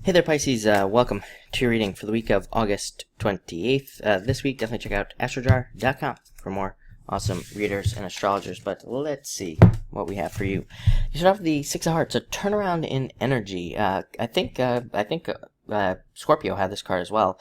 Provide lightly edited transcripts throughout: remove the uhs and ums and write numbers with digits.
Hey there, Pisces. Welcome to your reading for the week of August 28th. This week, definitely check out astrojar.com for more awesome readers and astrologers. But let's see what we have for you. You start off with the Six of Hearts, a turnaround in energy. I think Scorpio had this card as well.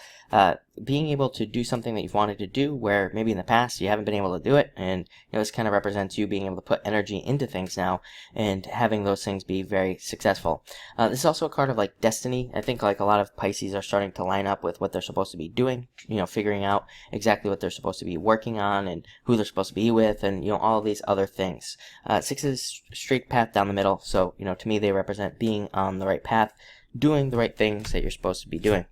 Being able to do something that you've wanted to do, where maybe in the past you haven't been able to do it, and this kind of represents you being able to put energy into things now and having those things be very successful. This is also a card of like destiny. I think like a lot of Pisces are starting to line up with what they're supposed to be doing, figuring out exactly what they're supposed to be working on and who they're supposed to be with, and all of these other things. Six is straight path down the middle, so to me they represent being on the right path, doing the right things that you're supposed to be doing.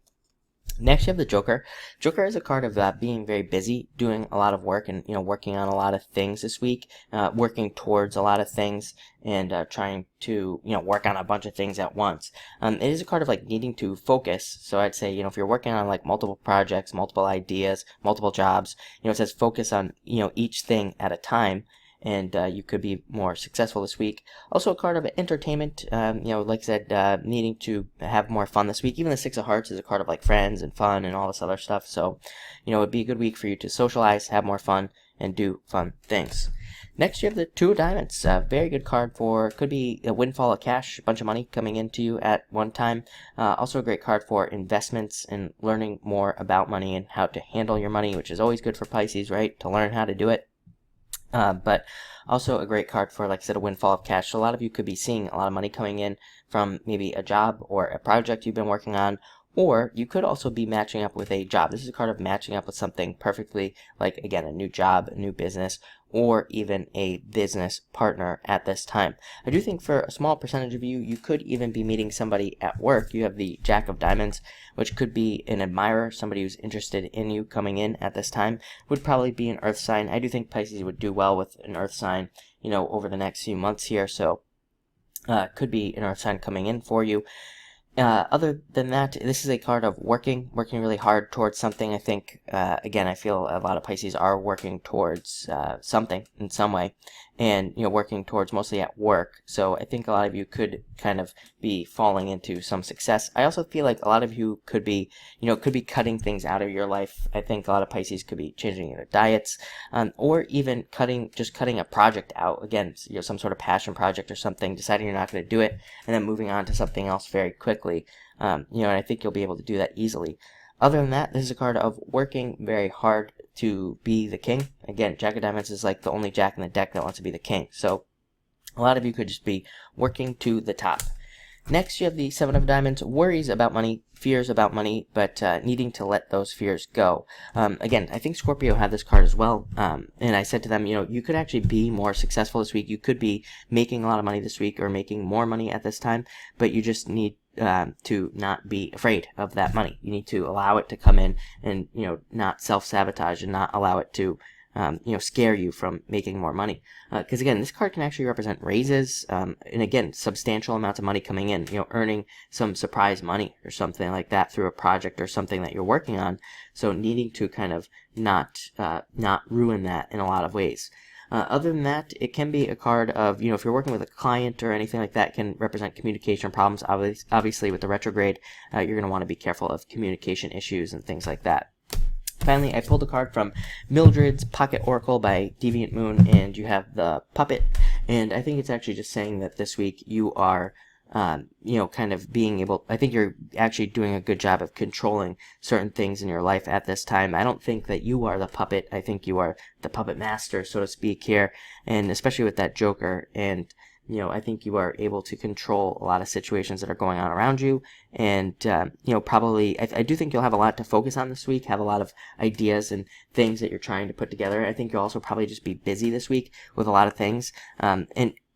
Next, you have the Joker. Joker is a card of being very busy, doing a lot of work, and working on a lot of things this week, working towards a lot of things, and trying to work on a bunch of things at once. It is a card of like needing to focus. So I'd say if you're working on like multiple projects, multiple ideas, multiple jobs, it says focus on each thing at a time. And you could be more successful this week. Also a card of entertainment, like I said, needing to have more fun this week. Even the Six of Hearts is a card of like friends and fun and all this other stuff. So, it'd be a good week for you to socialize, have more fun, and do fun things. Next, you have the Two of Diamonds. Very good card for, could be a windfall of cash, a bunch of money coming into you at one time. Also a great card for investments and learning more about money and how to handle your money, which is always good for Pisces, right? To learn how to do it. But also a great card for, like I said, a windfall of cash. So a lot of you could be seeing a lot of money coming in from maybe a job or a project you've been working on, or you could also be matching up with a job. This is a card of matching up with something perfectly, like, again, a new job, a new business, or even a business partner at this time. I do think for a small percentage of you, you could even be meeting somebody at work. You have the Jack of Diamonds, which could be an admirer, somebody who's interested in you coming in at this time. Would probably be an earth sign. I do think Pisces would do well with an earth sign, over the next few months here. So could be an earth sign coming in for you. Other than that, this is a card of working really hard towards something. I think, again, I feel a lot of Pisces are working towards something in some way, and, working towards mostly at work. So I think a lot of you could kind of be falling into some success. I also feel like a lot of you could be, cutting things out of your life. I think a lot of Pisces could be changing their diets, or even cutting a project out. Again, some sort of passion project or something, deciding you're not going to do it, and then moving on to something else very quickly. And I think you'll be able to do that easily. Other than that, this is a card of working very hard to be the king. Again, Jack of Diamonds is like the only Jack in the deck that wants to be the king. So a lot of you could just be working to the top. Next, you have the Seven of Diamonds, worries about money, fears about money, but needing to let those fears go. Again, I think Scorpio had this card as well, and I said to them, you could actually be more successful this week. You could be making a lot of money this week or making more money at this time, but you just need to not be afraid of that money. You need to allow it to come in and, not self-sabotage and not allow it to scare you from making more money. Because again, this card can actually represent raises, and again, substantial amounts of money coming in, earning some surprise money or something like that through a project or something that you're working on. So needing to kind of not ruin that in a lot of ways. Other than that, it can be a card of, if you're working with a client or anything like that, can represent communication problems. Obviously, with the retrograde, you're going to want to be careful of communication issues and things like that. Finally, I pulled a card from Mildred's Pocket Oracle by Deviant Moon, and you have the Puppet. And I think it's actually just saying that this week you are, kind of being able, I think you're actually doing a good job of controlling certain things in your life at this time. I don't think that you are the puppet. I think you are the puppet master, so to speak, here. And especially with that Joker. And I think you are able to control a lot of situations that are going on around you. And, probably, I do think you'll have a lot to focus on this week, have a lot of ideas and things that you're trying to put together. I think you'll also probably just be busy this week with a lot of things. And,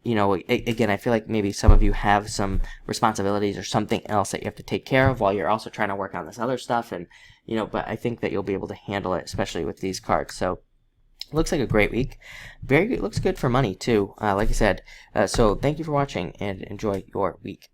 again, I feel like maybe some of you have some responsibilities or something else that you have to take care of while you're also trying to work on this other stuff. And, but I think that you'll be able to handle it, especially with these cards. So, looks like a great week. Very good. Looks good for money too, like I said. So thank you for watching and enjoy your week.